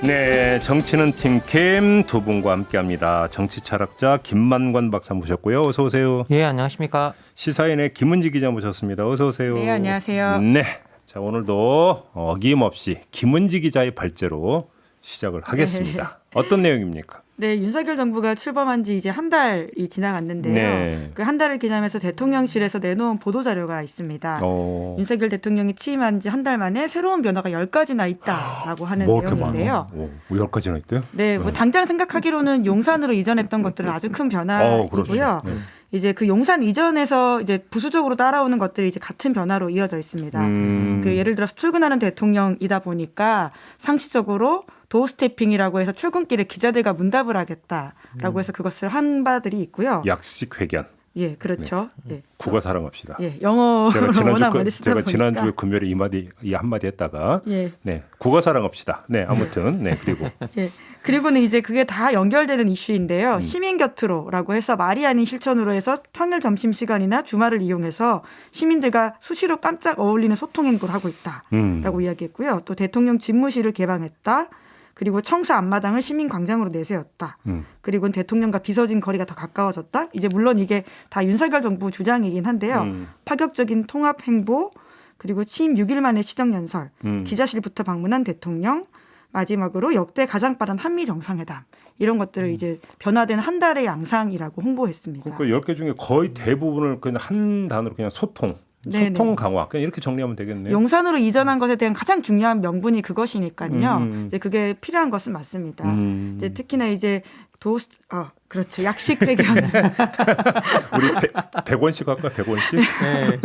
네, 정치는 팀캠 두 분과 함께합니다. 정치철학자 김만관 박사 모셨고요. 어서 오세요. 예, 안녕하십니까. 시사인의 김은지 기자 모셨습니다. 어서 오세요. 네, 안녕하세요. 네, 자 오늘도 어김없이 김은지 기자의 발제로 시작을 하겠습니다. 어떤 내용입니까? 네, 윤석열 정부가 출범한 지 이제 한 달이 지나갔는데요. 네. 그 한 달을 기념해서 대통령실에서 내놓은 보도자료가 있습니다. 윤석열 대통령이 취임한 지 한 달 만에 새로운 변화가 10가지나 있다라고 하는 내용인데요. 10가지나 있대요? 네, 뭐 당장 생각하기로는 용산으로 이전했던 것들은 아주 큰 변화이고요. 그렇죠. 네. 이제 그 용산 이전에서 이제 부수적으로 따라오는 것들이 이제 같은 변화로 이어져 있습니다. 그 예를 들어서 출근하는 대통령이다 보니까 상시적으로 도어 스태핑이라고 해서 출근길에 기자들과 문답을 하겠다라고 해서 그것을 한 바들이 있고요. 약식 회견. 예, 그렇죠. 네. 예. 국어 사랑합시다. 예, 영어로 워낙 많이 쓰다 보니까. 제가 지난주 금요일에 이 한마디 했다가 예. 네, 국어 사랑합시다. 네, 아무튼 네, 그리고 예. 그리고는 이제 그게 다 연결되는 이슈인데요. 시민 곁으로라고 해서 말이 아닌 실천으로 해서 평일 점심시간이나 주말을 이용해서 시민들과 수시로 깜짝 어울리는 소통 행보를 하고 있다라고 이야기했고요. 또 대통령 집무실을 개방했다. 그리고 청사 앞마당을 시민광장으로 내세웠다. 그리고 대통령과 비서진 거리가 더 가까워졌다. 이제 물론 이게 다 윤석열 정부 주장이긴 한데요. 파격적인 통합 행보, 그리고 취임 6일 만에 시정연설, 기자실부터 방문한 대통령, 마지막으로 역대 가장 빠른 한미 정상회담. 이런 것들을 이제 변화된 한 달의 양상이라고 홍보했습니다. 그러니까 10개 중에 거의 대부분을 그냥 한 단어로 그냥 소통 강화 그냥 이렇게 정리하면 되겠네요. 용산으로 이전한 것에 대한 가장 중요한 명분이 그것이니까요. 이제 그게 필요한 것은 맞습니다. 이제 특히나 이제 그렇죠. 약식 회견. 우리 100원씩 할까? 100원씩? 네.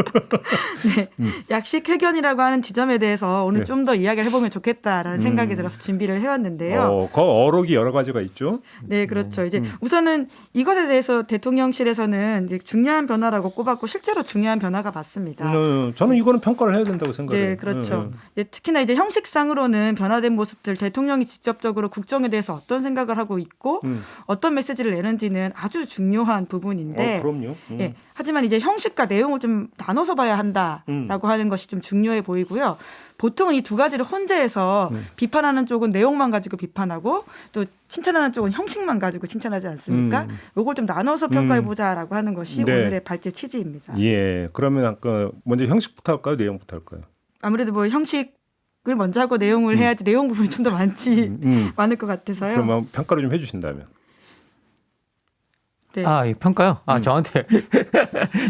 네. 약식 회견이라고 하는 지점에 대해서 오늘 좀 더 이야기를 해보면 좋겠다라는 생각이 들어서 준비를 해왔는데요. 그 어록이 여러 가지가 있죠? 네, 그렇죠. 이제 우선은 이것에 대해서 대통령실에서는 이제 중요한 변화라고 꼽았고 실제로 중요한 변화가 맞습니다. 저는 이거는 평가를 해야 된다고 생각해요. 네, 그렇죠. 특히나 이제 형식상으로는 변화된 모습들 대통령이 직접적으로 국정에 대해서 어떤 생각을 하고 있고 어떤 메시지를 내는지는 아주 중요한 부분인데 그럼요. 예, 하지만 이제 형식과 내용을 좀 나눠서 봐야 한다라고 하는 것이 좀 중요해 보이고요. 보통은 이 두 가지를 혼재해서 비판하는 쪽은 내용만 가지고 비판하고 또 칭찬하는 쪽은 형식만 가지고 칭찬하지 않습니까? 이걸 좀 나눠서 평가해보자라고 하는 것이 네. 오늘의 발제 취지입니다. 예, 그러면 아까 먼저 형식부터 할까요? 내용부터 할까요? 아무래도 뭐 형식을 먼저 하고 내용을 해야지 내용 부분이 좀 더 많을 것 같아서요. 그러면 평가를 좀 해주신다면. 네. 예, 평가요? 저한테.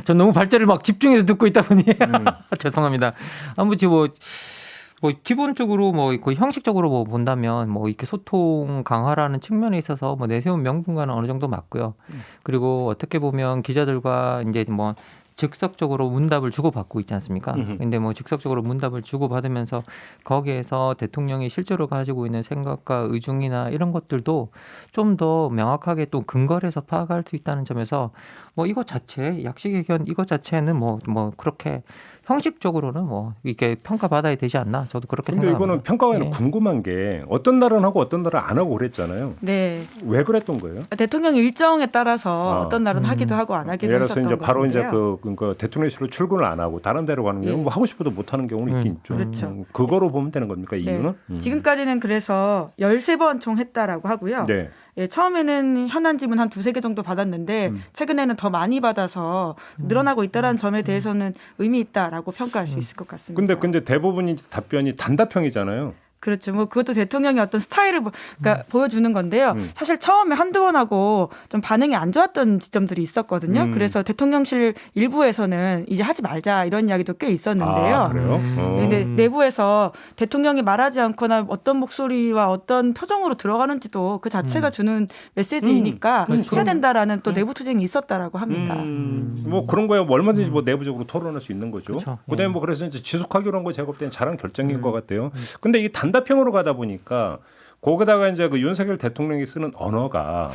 전 너무 발제를 막 집중해서 듣고 있다 보니. 죄송합니다. 아무튼 뭐 기본적으로 그 형식적으로 본다면 이렇게 소통 강화라는 측면에 있어서 내세운 명분과는 어느 정도 맞고요. 그리고 어떻게 보면 기자들과 이제 즉석적으로 문답을 주고받고 있지 않습니까? 근데 즉석적으로 문답을 주고받으면서 거기에서 대통령이 실제로 가지고 있는 생각과 의중이나 이런 것들도 좀 더 명확하게 또 근거를 해서 파악할 수 있다는 점에서 이거 자체 약식 의견 이거 자체는 그렇게 형식적으로는 이렇게 평가받아야 되지 않나? 저도 그렇게 생각합니다. 근데 이거는 평가에는 궁금한 게 어떤 날은 하고 어떤 날은 안 하고 그랬잖아요. 네. 왜 그랬던 거예요? 대통령 일정에 따라서 어떤 날은 하기도 하고 안 하기도 예를 했었던 들어서 이제 바로 이제 것인데요. 그 대통령실로 출근을 안 하고 다른 데로 가는 경우 하고 싶어도 못 하는 경우는 있긴 있죠. 그렇죠. 그거로 보면 되는 겁니까? 이유는? 지금까지는 그래서 13번 총 했다라고 하고요. 네. 예, 처음에는 현안 질문 한 2-3개 정도 받았는데 최근에는 더 많이 받아서 늘어나고 있다는 점에 대해서는 의미 있다라고 평가할 수 있을 것 같습니다. 근데 대부분 이제 답변이 단답형이잖아요. 그렇죠. 그것도 대통령의 어떤 스타일을 보여주는 건데요. 사실 처음에 한두 번 하고 좀 반응이 안 좋았던 지점들이 있었거든요. 그래서 대통령실 일부에서는 이제 하지 말자 이런 이야기도 꽤 있었는데요. 그래요? 근데 내부에서 대통령이 말하지 않거나 어떤 목소리와 어떤 표정으로 들어가는지도 그 자체가 주는 메시지이니까 해야 된다라는 또 내부 투쟁이 있었다라고 합니다. 그런 거야 얼마든지 내부적으로 토론할 수 있는 거죠. 그렇죠. 그다음에 그래서 이제 지속하기로 한 거 제가 볼 때는 잘한 결정인 것 같아요. 근데 이게 단답형으로 가다 보니까 거기다가 이제 그 윤석열 대통령이 쓰는 언어가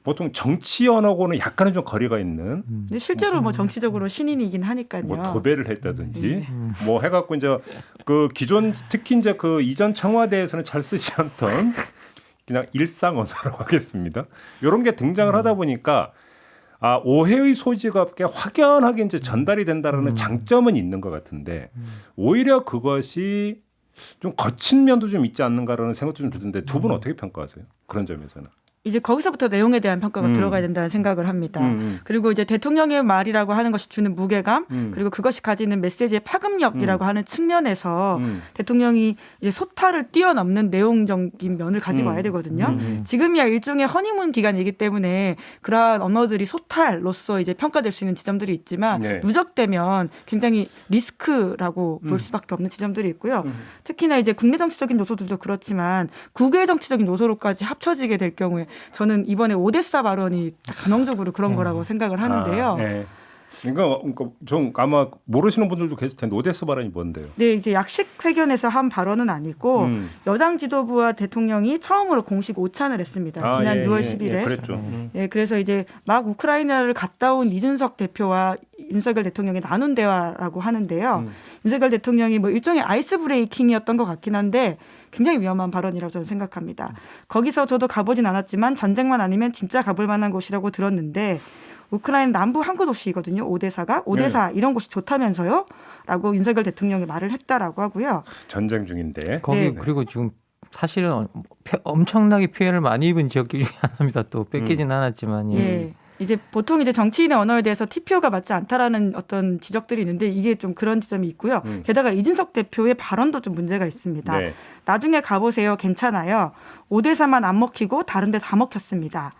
보통 정치 언어고는 약간은 좀 거리가 있는. 근데 실제로 정치적으로 신인이긴 하니까요. 도배를 했다든지 해갖고 이제 그 기존 특히 이제 그 이전 청와대에서는 잘 쓰지 않던 그냥 일상 언어라고 하겠습니다. 이런 게 등장을 하다 보니까 오해의 소지가 없게 확연하게 이제 전달이 된다라는 장점은 있는 것 같은데 오히려 그것이 좀 거친 면도 좀 있지 않는가라는 생각도 좀 드는데 두 분 어떻게 평가하세요? 그런 점에서는. 이제 거기서부터 내용에 대한 평가가 들어가야 된다는 생각을 합니다. 그리고 이제 대통령의 말이라고 하는 것이 주는 무게감, 그리고 그것이 가지는 메시지의 파급력이라고 하는 측면에서 대통령이 이제 소타를 뛰어넘는 내용적인 면을 가지고 와야 되거든요. 지금이야 일종의 허니문 기간이기 때문에 그러한 언어들이 소탈로서 이제 평가될 수 있는 지점들이 있지만 네. 누적되면 굉장히 리스크라고 볼 수밖에 없는 지점들이 있고요. 특히나 이제 국내 정치적인 요소들도 그렇지만 국외 정치적인 요소로까지 합쳐지게 될 경우에 저는 이번에 오데사 발언이 전형적으로 그런 거라고 생각을 하는데요. 네. 그러니까 좀 아마 모르시는 분들도 계실 텐데 오데사 발언이 뭔데요? 네, 이제 약식 회견에서 한 발언은 아니고 여당 지도부와 대통령이 처음으로 공식 오찬을 했습니다. 지난 6월 10일에. 그랬죠. 네, 그래서 이제 막 우크라이나를 갔다 온 이준석 대표와 윤석열 대통령이 나눈 대화라고 하는데요. 윤석열 대통령이 뭐 일종의 아이스 브레이킹이었던 것 같긴 한데 굉장히 위험한 발언이라고 저는 생각합니다. 거기서 저도 가보진 않았지만 전쟁만 아니면 진짜 가볼 만한 곳이라고 들었는데 우크라이나 남부 항구 도시이거든요. 오데사가. 오데사 이런 곳이 좋다면서요? 라고 윤석열 대통령이 말을 했다라고 하고요. 전쟁 중인데. 거기 네. 그리고 지금 사실은 엄청나게 피해를 많이 입은 지역 중에 하나입니다. 또 뺏기진 않았지만. 예. 이제 보통 이제 정치인의 언어에 대해서 TPO가 맞지 않다라는 어떤 지적들이 있는데 이게 좀 그런 지점이 있고요. 게다가 이준석 대표의 발언도 좀 문제가 있습니다. 네. 나중에 가보세요. 괜찮아요. 오데사만 안 먹히고 다른 데 다 먹혔습니다.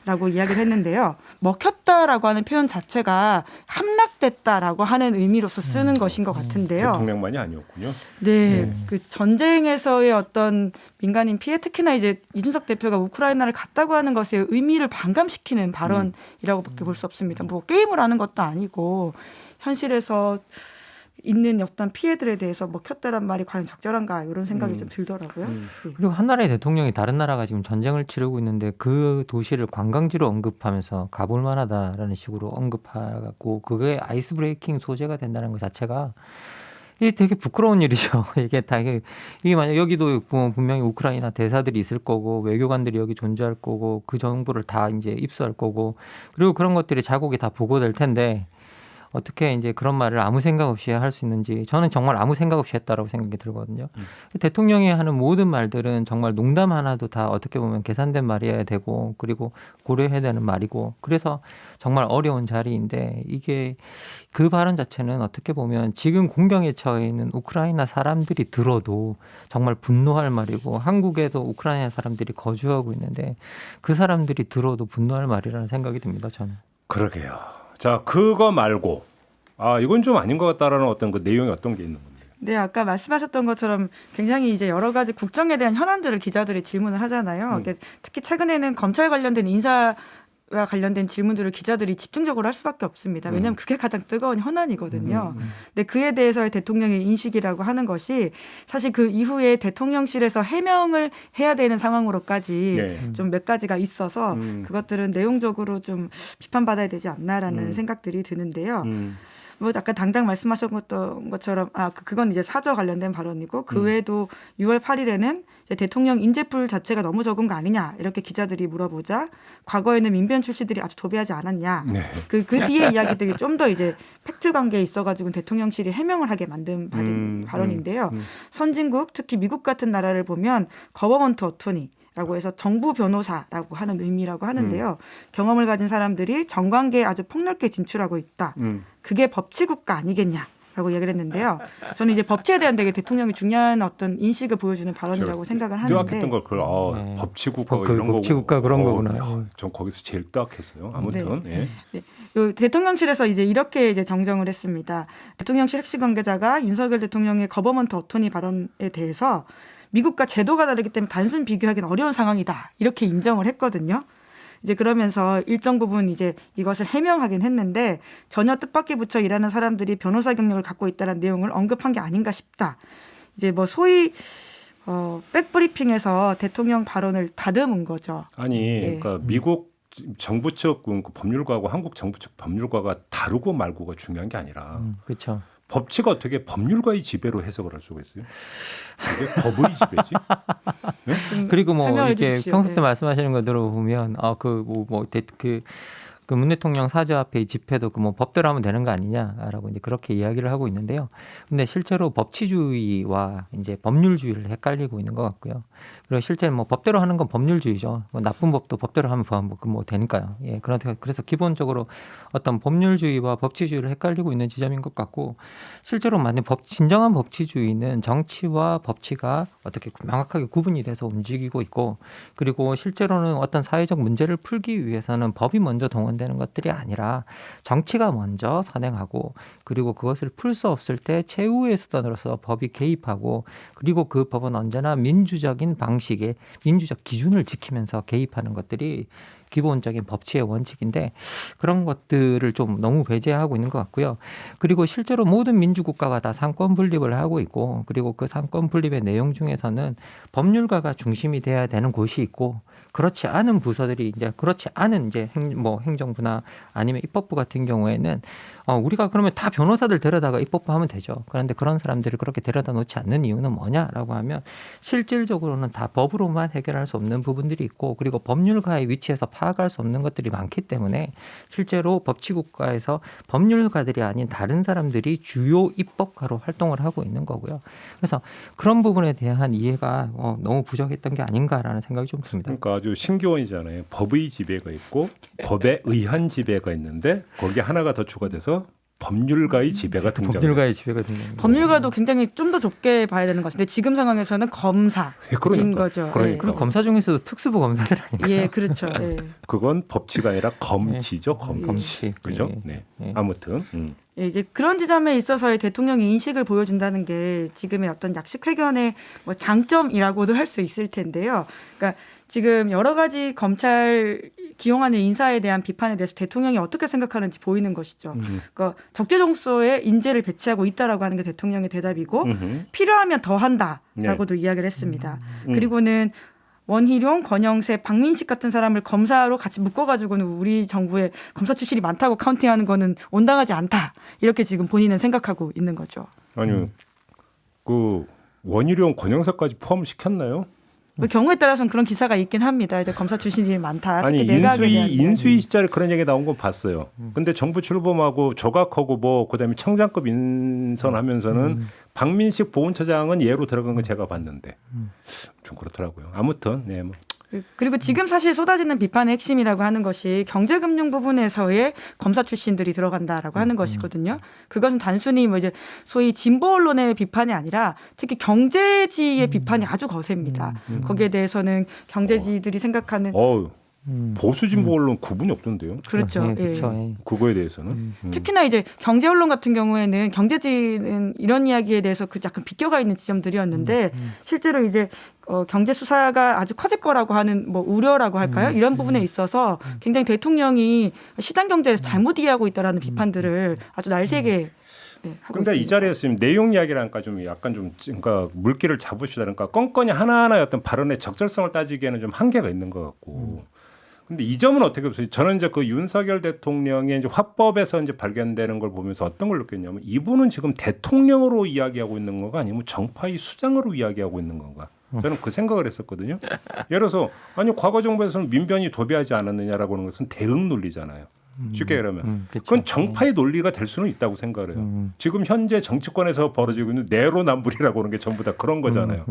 라고 이야기를 했는데요. 먹혔다라고 하는 표현 자체가 함락됐다라고 하는 의미로서 쓰는 것인 것 같은데요. 대통령만이 아니었군요. 네, 그 전쟁에서의 어떤 민간인 피해, 특히나 이제 이준석 대표가 우크라이나를 갔다고 하는 것의 의미를 반감시키는 발언이라고밖에 볼 수 없습니다. 뭐 게임을 하는 것도 아니고 현실에서 있는 어떤 피해들에 대해서 먹혔다란 말이 과연 적절한가 이런 생각이 좀 들더라고요. 네. 그리고 한 나라의 대통령이 다른 나라가 지금 전쟁을 치르고 있는데 그 도시를 관광지로 언급하면서 가볼 만하다라는 식으로 언급하고 그게 아이스 브레이킹 소재가 된다는 것 자체가 이게 되게 부끄러운 일이죠. 이게 만약 여기도 분명히 우크라이나 대사들이 있을 거고 외교관들이 여기 존재할 거고 그 정보를 다 이제 입수할 거고 그리고 그런 것들이 자국이 다 보고될 텐데 어떻게 이제 그런 말을 아무 생각 없이 할 수 있는지 저는 정말 아무 생각 없이 했다라고 생각이 들거든요. 대통령이 하는 모든 말들은 정말 농담 하나도 다 어떻게 보면 계산된 말이어야 되고 그리고 고려해야 되는 말이고 그래서 정말 어려운 자리인데 이게 그 발언 자체는 어떻게 보면 지금 공경에 처해 있는 우크라이나 사람들이 들어도 정말 분노할 말이고 한국에도 우크라이나 사람들이 거주하고 있는데 그 사람들이 들어도 분노할 말이라는 생각이 듭니다. 저는. 그러게요. 자, 그거 말고 이건 좀 아닌 것 같다라는 어떤 그 내용이 어떤 게 있는 건데요? 네, 아까 말씀하셨던 것처럼 굉장히 이제 여러 가지 국정에 대한 현안들을 기자들이 질문을 하잖아요. 특히 최근에는 검찰 관련된 인사와 관련된 질문들을 기자들이 집중적으로 할 수밖에 없습니다. 왜냐하면 그게 가장 뜨거운 현안이거든요. 근데 그에 대해서의 대통령의 인식이라고 하는 것이 사실 그 이후에 대통령실에서 해명을 해야 되는 상황으로까지 좀 몇 가지가 있어서 그것들은 내용적으로 좀 비판받아야 되지 않나라는 생각들이 드는데요. 뭐 아까 당장 말씀하셨던 것처럼 그건 이제 사저 관련된 발언이고 그 외에도 6월 8일에는 이제 대통령 인재풀 자체가 너무 적은 거 아니냐 이렇게 기자들이 물어보자 과거에는 민변 출신들이 아주 도배하지 않았냐 그 뒤에 이야기들이 좀 더 이제 팩트 관계에 있어가지고 대통령실이 해명을 하게 만든 발언인데요. 선진국 특히 미국 같은 나라를 보면 거버먼트 어토니 라고 해서 정부 변호사라고 하는 의미라고 하는데요. 경험을 가진 사람들이 정관계에 아주 폭넓게 진출하고 있다. 그게 법치국가 아니겠냐라고 이야기를 했는데요. 저는 이제 법치에 대한 되게 대통령이 중요한 어떤 인식을 보여주는 발언이라고 생각을 하는데 뜨악했던 걸 법치국가 이런 거 법치국가 그런 거구나. 전 거기서 제일 뜨악했어요. 아무튼 네. 요 대통령실에서 이제 이렇게 이제 정정을 했습니다. 대통령실 핵심 관계자가 윤석열 대통령의 거버먼트 어토니 발언에 대해서 미국과 제도가 다르기 때문에 단순 비교하기는 어려운 상황이다. 이렇게 인정을 했거든요. 이제 그러면서 일정 부분 이제 이것을 해명하긴 했는데 전혀 뜻밖의 부처 일하는 사람들이 변호사 경력을 갖고 있다는 내용을 언급한 게 아닌가 싶다. 이제 뭐 소위 백브리핑에서 대통령 발언을 다듬은 거죠. 아니, 그러니까 미국 정부 측 법률가하고 한국 정부 측 법률가가 다르고 말고가 중요한 게 아니라 그렇죠. 법치가 어떻게 법률가의 지배로 해석을 할 수가 있어요? 이게 법의 지배지? 네? 그리고 뭐 설명해 이렇게 주십시오. 평소 때 말씀하시는 거 들어보면 그 문 대통령 사저 앞에 이 집회도 그 뭐 법대로 하면 되는 거 아니냐라고 이제 그렇게 이야기를 하고 있는데요. 근데 실제로 법치주의와 이제 법률주의를 헷갈리고 있는 것 같고요. 그리고 실제 뭐 법대로 하는 건 법률주의죠. 뭐 나쁜 법도 법대로 하면 뭐 되니까요. 예, 그래서 기본적으로 어떤 법률주의와 법치주의를 헷갈리고 있는 지점인 것 같고, 실제로 만약 진정한 법치주의는 정치와 법치가 어떻게 명확하게 구분이 돼서 움직이고 있고, 그리고 실제로는 어떤 사회적 문제를 풀기 위해서는 법이 먼저 동원되는 것들이 아니라 정치가 먼저 선행하고, 그리고 그것을 풀 수 없을 때 최후의 수단으로서 법이 개입하고, 그리고 그 법은 언제나 민주적인 방식의 민주적 기준을 지키면서 개입하는 것들이 기본적인 법치의 원칙인데, 그런 것들을 좀 너무 배제하고 있는 것 같고요. 그리고 실제로 모든 민주국가가 다 상권 분립을 하고 있고, 그리고 그 상권 분립의 내용 중에서는 법률가가 중심이 돼야 되는 곳이 있고, 그렇지 않은 부서들이 이제 그렇지 않은 이제 행정부나 아니면 입법부 같은 경우에는 우리가 그러면 다 변호사들 데려다가 입법부 하면 되죠. 그런데 그런 사람들을 그렇게 데려다 놓지 않는 이유는 뭐냐라고 하면, 실질적으로는 다 법으로만 해결할 수 없는 부분들이 있고, 그리고 법률가의 위치에서 파악할 수 없는 것들이 많기 때문에 실제로 법치국가에서 법률가들이 아닌 다른 사람들이 주요 입법가로 활동을 하고 있는 거고요. 그래서 그런 부분에 대한 이해가 너무 부족했던 게 아닌가라는 생각이 좀 듭니다. 그러니까 아주 신기원이잖아요. 법의 지배가 있고 법에 의한 지배가 있는데 거기에 하나가 더 추가돼서 법률가의 지배가 등장합니다. 법률가의 지배가 등장합니다. 법률가도 굉장히 좀 더 좁게 봐야 되는 것 같은데, 지금 상황에서는 검사인 거죠. 그러니까. 그럼 검사 중에서도 특수부 검사들 아닌가요? 예, 그렇죠. 예. 그건 법치가 아니라 검치죠. 검치. 검치. 그죠? 예. 네. 아무튼 예, 이제 그런 지점에 있어서의 대통령의 인식을 보여준다는 게 지금의 어떤 약식 회견의 뭐 장점이라고도 할 수 있을 텐데요. 그러니까 지금 여러 가지 검찰 기용하는 인사에 대한 비판에 대해서 대통령이 어떻게 생각하는지 보이는 것이죠. 그러니까 적재적소에 인재를 배치하고 있다라고 하는 게 대통령의 대답이고, 필요하면 더 한다라고도 이야기를 했습니다. 그리고는 원희룡, 권영세, 박민식 같은 사람을 검사로 같이 묶어가지고는 우리 정부에 검사 출신이 많다고 카운팅하는 거는 온당하지 않다. 이렇게 지금 본인은 생각하고 있는 거죠. 아니요. 그 원희룡, 권영사까지 포함시켰나요? 그 경우에 따라서는 그런 기사가 있긴 합니다. 이제 검사 출신이 많다. 아니 특히 내각에 대한 인수위 시절에 그런 얘기 나온 거 봤어요. 근데 정부 출범하고 조각하고 뭐 그다음에 청장급 인선하면서는 박민식 보훈처장은 예로 들어간 건 제가 봤는데 좀 그렇더라고요. 아무튼 네 뭐. 그리고 지금 사실 쏟아지는 비판의 핵심이라고 하는 것이 경제금융 부분에서의 검사 출신들이 들어간다라고 하는 것이거든요. 그것은 단순히 뭐 이제 소위 진보 언론의 비판이 아니라 특히 경제지의 비판이 아주 거셉니다. 거기에 대해서는 경제지들이 생각하는 보수 진보 언론 구분이 없던데요. 그렇죠. 예, 그렇죠. 예. 그거에 대해서는 특히나 이제 경제 언론 같은 경우에는 경제지는 이런 이야기에 대해서 그 약간 비껴가 있는 지점들이었는데 실제로 이제 경제 수사가 아주 커질 거라고 하는 뭐 우려라고 할까요? 이런 부분에 있어서 굉장히 대통령이 시장 경제에서 잘못 이해하고 있다라는 비판들을 아주 날새게 하고 근데 있습니다. 이 자리에서 지금 내용 이야기라니까 좀 약간 좀 그러니까 물기를 잡으시다 그러니까 건건이 하나하나의 어떤 발언의 적절성을 따지기에는 좀 한계가 있는 것 같고. 근데 이 점은 어떻게 보세요? 저는 이제 그 윤석열 대통령의 이제 화법에서 이제 발견되는 걸 보면서 어떤 걸 느꼈냐면, 이분은 지금 대통령으로 이야기하고 있는 건가 아니면 정파의 수장으로 이야기하고 있는 건가? 저는 그 생각을 했었거든요. 예를 들어서 아니 과거 정부에서는 민변이 도배하지 않았느냐라고 하는 것은 대응 논리잖아요. 쉽게 말하면 그건 정파의 논리가 될 수는 있다고 생각을 해요. 지금 현재 정치권에서 벌어지고 있는 내로남불이라고 하는 게 전부 다 그런 거잖아요.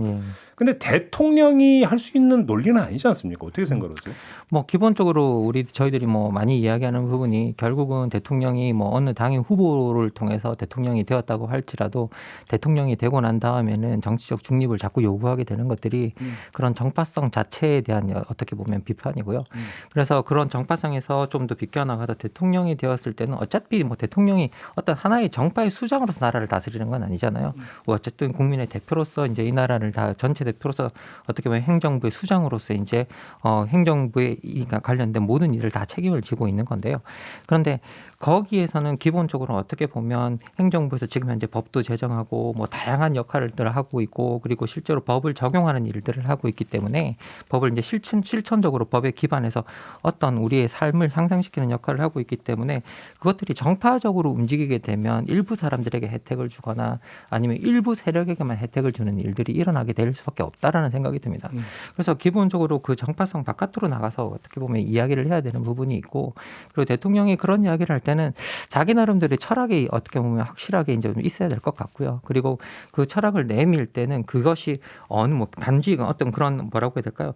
근데 대통령이 할 수 있는 논리는 아니지 않습니까? 어떻게 생각하세요? 뭐 기본적으로 저희들이 뭐 많이 이야기하는 부분이 결국은 대통령이 뭐 어느 당의 후보를 통해서 대통령이 되었다고 할지라도 대통령이 되고 난 다음에는 정치적 중립을 자꾸 요구하게 되는 것들이 그런 정파성 자체에 대한 어떻게 보면 비판이고요. 그래서 그런 정파성에서 좀 더 비껴나가다 대통령이 되었을 때는 어차피 뭐 대통령이 어떤 하나의 정파의 수장으로서 나라를 다스리는 건 아니잖아요. 어쨌든 국민의 대표로서 이제 이 나라를 다 전체 대표로서 어떻게 보면 행정부의 수장으로서 이제 행정부에 관련된 모든 일을 다 책임을 지고 있는 건데요. 그런데 거기에서는 기본적으로 어떻게 보면 행정부에서 지금 현재 법도 제정하고 뭐 다양한 역할들을 하고 있고, 그리고 실제로 법을 적용하는 일들을 하고 있기 때문에 법을 이제 실천적으로 법에 기반해서 어떤 우리의 삶을 향상시키는 역할을 하고 있기 때문에 그것들이 정파적으로 움직이게 되면 일부 사람들에게 혜택을 주거나 아니면 일부 세력에게만 혜택을 주는 일들이 일어나게 될 수밖에 없다라는 생각이 듭니다. 그래서 기본적으로 그 정파성 바깥으로 나가서 어떻게 보면 이야기를 해야 되는 부분이 있고 그리고 대통령이 그런 이야기를 할 때는 자기 나름대로의 철학이 어떻게 보면 확실하게 이제 좀 있어야 될 것 같고요. 그리고 그 철학을 내밀 때는 그것이 어느 뭐 단지 어떤 그런 뭐라고 해야 될까요?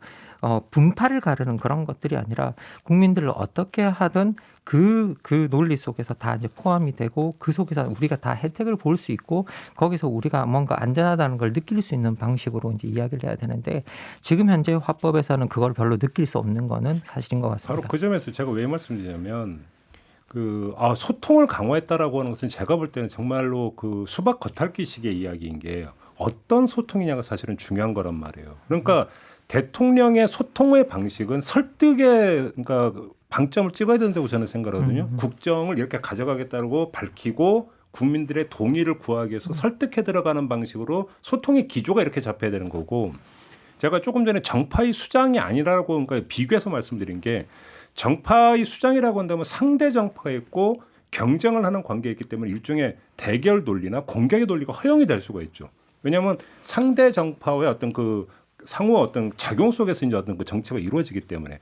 분파를 가르는 그런 것들이 아니라 국민들을 어떻게 하든 그 논리 속에서 다 이제 포함이 되고 그 속에서 우리가 다 혜택을 볼 수 있고 거기서 우리가 뭔가 안전하다는 걸 느낄 수 있는 방식으로 이제 이야기를 해야 되는데 지금 현재 화법에서는 그걸 별로 느낄 수 없는 거는 사실인 것 같습니다. 바로 그 점에서 제가 왜 말씀드리냐면 소통을 강화했다라고 하는 것은 제가 볼 때는 정말로 그 수박 겉핥기식의 이야기인 게 어떤 소통이냐가 사실은 중요한 거란 말이에요. 그러니까 대통령의 소통의 방식은 설득의 그러니까 방점을 찍어야 된다고 저는 생각하거든요. 국정을 이렇게 가져가겠다고 밝히고 국민들의 동의를 구하기 위해서 설득해 들어가는 방식으로 소통의 기조가 이렇게 잡혀야 되는 거고 제가 조금 전에 정파의 수장이 아니라고 그러니까 비교해서 말씀드린 게 정파의 수장이라고 한다면 상대 정파가 있고 경쟁을 하는 관계에 있기 때문에 일종의 대결 논리나 공격의 논리가 허용이 될 수가 있죠. 왜냐하면 상대 정파와의 어떤 그 상호 어떤 작용 속에서 이제 어떤 그 정치가 이루어지기 때문에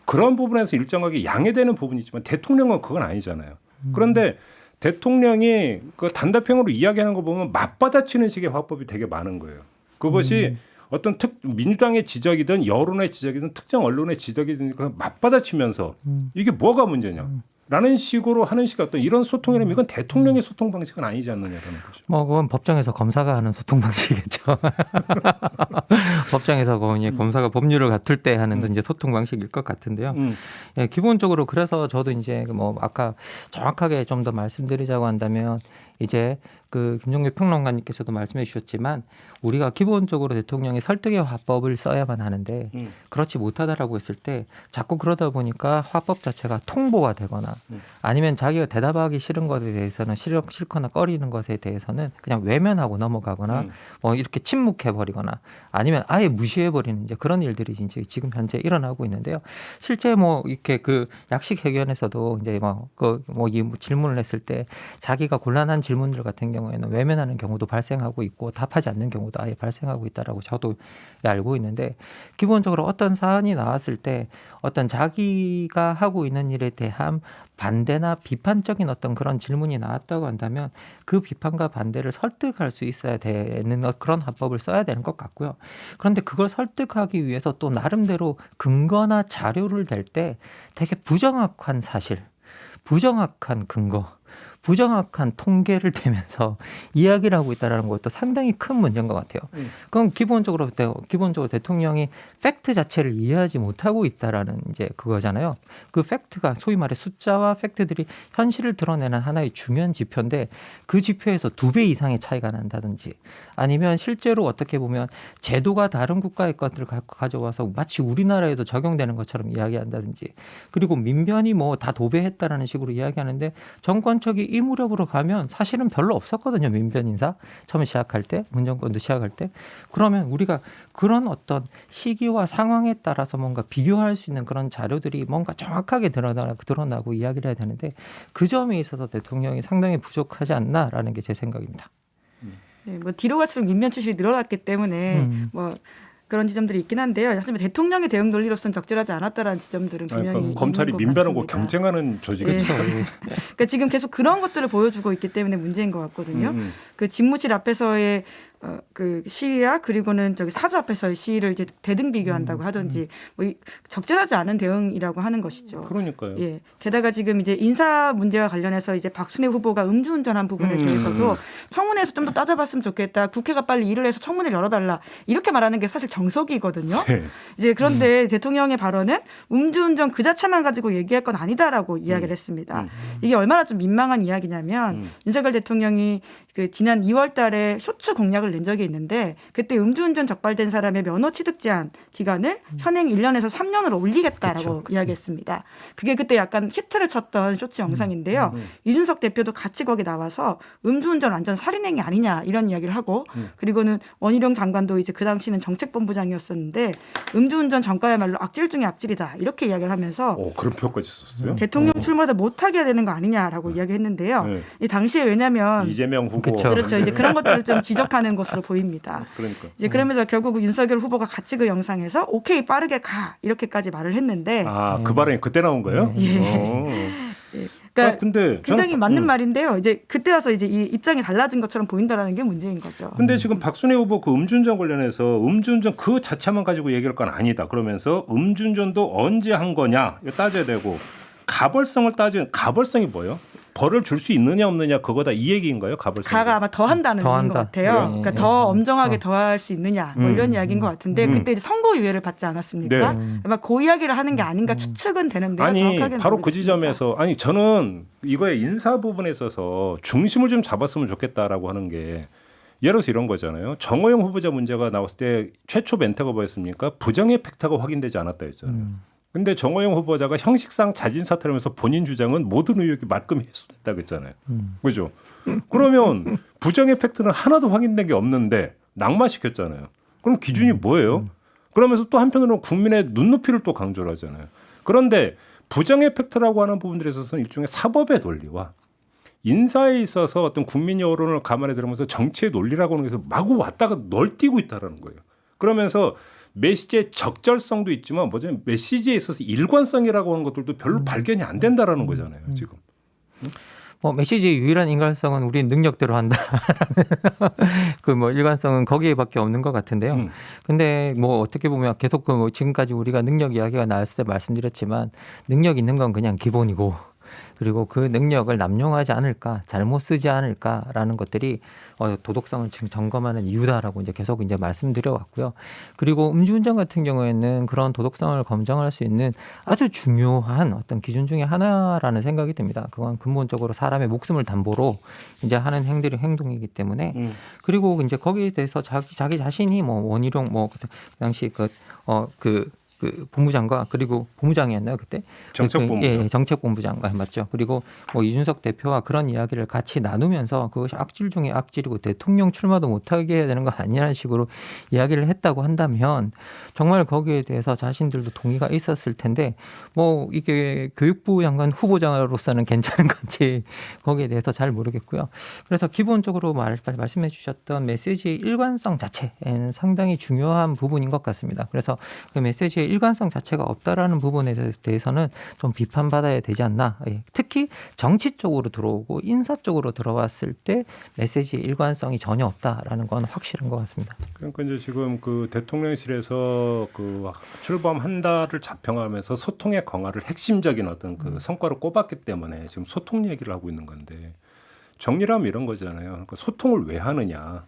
그런 부분에서 일정하게 양해되는 부분이 있지만 대통령은 그건 아니잖아요. 그런데 대통령이 그 단답형으로 이야기하는 거 보면 맞받아치는 식의 화법이 되게 많은 거예요. 그것이 어떤 민주당의 지적이든 여론의 지적이든 특정 언론의 지적이든 맞받아치면서 이게 뭐가 문제냐. 라는 식으로 하는 식의 어떤 이런 소통이라면 이건 대통령의 소통 방식은 아니지 않느냐라는 거죠. 뭐 그건 법정에서 검사가 하는 소통 방식이겠죠. 법정에서 검사가 법률을 다툴 때 하는 이제 소통 방식일 것 같은데요. 예, 기본적으로 그래서 저도 이제 뭐 아까 정확하게 좀 더 말씀드리자고 한다면 이제 그 김종규 평론가님께서도 말씀해 주셨지만 우리가 기본적으로 대통령이 설득의 화법을 써야만 하는데 그렇지 못하다라고 했을 때 자꾸 그러다 보니까 화법 자체가 통보가 되거나 아니면 자기가 대답하기 싫은 것에 대해서는 싫거나 꺼리는 것에 대해서는 그냥 외면하고 넘어가거나 뭐 이렇게 침묵해 버리거나 아니면 아예 무시해 버리는 이제 그런 일들이 이제 지금 현재 일어나고 있는데요. 실제 뭐 이렇게 그 약식 회견에서도 이제 이 질문을 했을 때 자기가 곤란한 질문들 같은 경우에는 외면하는 경우도 발생하고 있고 답하지 않는 경우도 아예 발생하고 있다라고 저도 알고 있는데 기본적으로 어떤 사안이 나왔을 때 어떤 자기가 하고 있는 일에 대한 반대나 비판적인 어떤 그런 질문이 나왔다고 한다면 그 비판과 반대를 설득할 수 있어야 되는 그런 화법을 써야 되는 것 같고요. 그런데 그걸 설득하기 위해서 또 나름대로 근거나 자료를 댈 때 되게 부정확한 사실, 부정확한 근거, 부정확한 통계를 대면서 이야기를 하고 있다는 것도 상당히 큰 문제인 것 같아요. 그건 기본적으로 대통령이 팩트 자체를 이해하지 못하고 있다라는 이제 그거잖아요. 그 팩트가 소위 말해 숫자와 팩트들이 현실을 드러내는 하나의 중요한 지표인데 그 지표에서 2배 이상의 차이가 난다든지 아니면 실제로 어떻게 보면 제도가 다른 국가의 것들을 가져와서 마치 우리나라에도 적용되는 것처럼 이야기한다든지 그리고 민변이 뭐 다 도배했다라는 식으로 이야기하는데 정권척이 이 무렵으로 가면 사실은 별로 없었거든요. 민변 인사 처음에 시작할 때 문정권도 시작할 때 그러면 우리가 그런 어떤 시기와 상황에 따라서 뭔가 비교할 수 있는 그런 자료들이 뭔가 정확하게 드러나고 이야기를 해야 되는데 그 점에 있어서 대통령이 상당히 부족하지 않나라는 게 제 생각입니다. 네, 뭐 뒤로 갈수록 민변 출신이 늘어났기 때문에 뭐 그런 지점들이 있긴 한데요. 사실 대통령의 대응 논리로서는 적절하지 않았다라는 지점들은 분명히 그러니까 검찰이 있는 것 민변하고 같습니다. 경쟁하는 조직이죠. 예. 그러니까 지금 계속 그런 것들을 보여주고 있기 때문에 문제인 것 같거든요. 그 집무실 앞에서의 그 시위와 그리고는 저기 사주 앞에서의 시위를 이제 대등 비교한다고 하든지 뭐 적절하지 않은 대응이라고 하는 것이죠. 그러니까요. 예. 게다가 지금 이제 인사 문제와 관련해서 이제 박순애 후보가 음주운전한 부분에 대해서도 청문회에서 좀 더 따져봤으면 좋겠다. 국회가 빨리 일을 해서 청문회를 열어달라. 이렇게 말하는 게 사실 정석이거든요. 네. 이제 그런데 대통령의 발언은 음주운전 그 자체만 가지고 얘기할 건 아니다라고 이야기를 했습니다. 이게 얼마나 좀 민망한 이야기냐면 윤석열 대통령이 그 지난 2월달에 쇼츠 공약을 공약을 낸 적이 있는데 그때 음주운전 적발된 사람의 면허 취득 제한 기간을 현행 1년에서 3년으로 올리겠다라고 이야기했습니다. 그게 그때 약간 히트를 쳤던 쇼츠 영상인데요. 이준석 대표도 같이 거기 나와서 음주운전 완전 살인행위 아니냐 이런 이야기를 하고 그리고는 원희룡 장관도 이제 그 당시는 정책본부장이었었는데 음주운전 전과야말로 악질 중에 악질이다 이렇게 이야기를 하면서 그런 표까지 썼어요. 대통령 출마도 못하게 해야 되는 거 아니냐라고 이야기했는데요. 네. 이 당시에 왜냐하면 이재명 후보 그렇죠. 이제 그런 것들을 좀 지적하는 것으로 보입니다. 그러니까. 이제 그러면서 결국 윤석열 후보가 같이 그 영상에서 오케이 빠르게 가 이렇게까지 말을 했는데 그 발언이 그때 나온 거예요? 그러니까 근데 굉장히 맞는 말인데요. 이제 그때 와서 이제 이 입장이 달라진 것처럼 보인다라는 게 문제인 거죠. 근데 지금 박순애 후보 그 음주운전 관련해서 음주운전 그 자체만 가지고 얘기할 건 아니다. 그러면서 음주운전도 언제 한 거냐 이거 따져야 되고 가벌성을 따지는 가벌성이 뭐예요? 벌을 줄 수 있느냐 없느냐 그거다 이 얘기인가요? 가벌성. 가가 아마 더 한다는 더 얘기인 것 한다. 같아요. 그래요? 그러니까 더 엄정하게 더할 수 있느냐 뭐 이런 이야기인 것 같은데 그때 이제 선고 유예를 받지 않았습니까? 아마 그 이야기를 하는 게 아닌가 추측은 되는데요. 아니 정확하게는 바로 그 모르겠습니다. 지점에서 아니 저는 이거의 인사 부분에 있어서 중심을 좀 잡았으면 좋겠다라고 하는 게 예를 들어서 이런 거잖아요. 정호영 후보자 문제가 나왔을 때 최초 멘트가 뭐였습니까? 부정의 팩트가 확인되지 않았다였잖아요. 근데 정호영 후보자가 형식상 자진 사퇴하면서 본인 주장은 모든 의혹이 말끔히 해소됐다고 했잖아요. 그죠? 그러면 부정의 팩트는 하나도 확인된 게 없는데 낙마시켰잖아요. 그럼 기준이 뭐예요? 그러면서 또 한편으로는 국민의 눈높이를 또 강조를 하잖아요. 그런데 부정의 팩트라고 하는 부분들에 있어서는 일종의 사법의 논리와 인사에 있어서 어떤 국민 여론을 감안해 들으면서 정치의 논리라고 하는 것에서 마구 왔다가 널뛰고 있다는 거예요. 그러면서 메시지의 적절성도 있지만 뭐냐면 메시지에 있어서 일관성이라고 하는 것들도 별로 발견이 안 된다라는 거잖아요. 지금. 메시지의 유일한 인간성은 우리 능력대로 한다. 그 뭐 일관성은 거기에밖에 없는 것 같은데요. 근데 뭐 어떻게 보면 계속 그 뭐 지금까지 우리가 능력 이야기가 나왔을 때 말씀드렸지만 능력 있는 건 그냥 기본이고 그리고 그 능력을 남용하지 않을까, 잘못 쓰지 않을까라는 것들이 도덕성을 지금 점검하는 이유다라고 이제 계속 이제 말씀드려 왔고요. 그리고 음주운전 같은 경우에는 그런 도덕성을 검증할 수 있는 아주 중요한 어떤 기준 중에 하나라는 생각이 듭니다. 그건 근본적으로 사람의 목숨을 담보로 이제 하는 행동이기 때문에 그리고 이제 거기에 대해서 자기 자신이 뭐 원희룡 뭐 그 당시 그 본부장과 그리고 본부장이었나요 그때? 정책본부장. 예, 정책본부장 맞죠. 그리고 뭐 이준석 대표와 그런 이야기를 같이 나누면서 그것이 악질 중에 악질이고 대통령 출마도 못하게 해야 되는 거 아니라는 식으로 이야기를 했다고 한다면 정말 거기에 대해서 자신들도 동의가 있었을 텐데 뭐 이게 교육부 장관 후보자로서는 괜찮은 건지 거기에 대해서 잘 모르겠고요. 그래서 기본적으로 말씀해 주셨던 메시지의 일관성 자체는 상당히 중요한 부분인 것 같습니다. 그래서 그 메시지의 일관성 자체가 없다라는 부분에 대해서는 좀 비판받아야 되지 않나. 특히 정치 쪽으로 들어오고 인사 쪽으로 들어왔을 때 메시지의 일관성이 전혀 없다라는 건 확실한 것 같습니다. 그러니까 이제 지금 그 대통령실에서 그 출범 한 달을 자평하면서 소통의 강화를 핵심적인 어떤 그 성과를 꼽았기 때문에 지금 소통 얘기를 하고 있는 건데 정리를 하면 이런 거잖아요. 그러니까 소통을 왜 하느냐.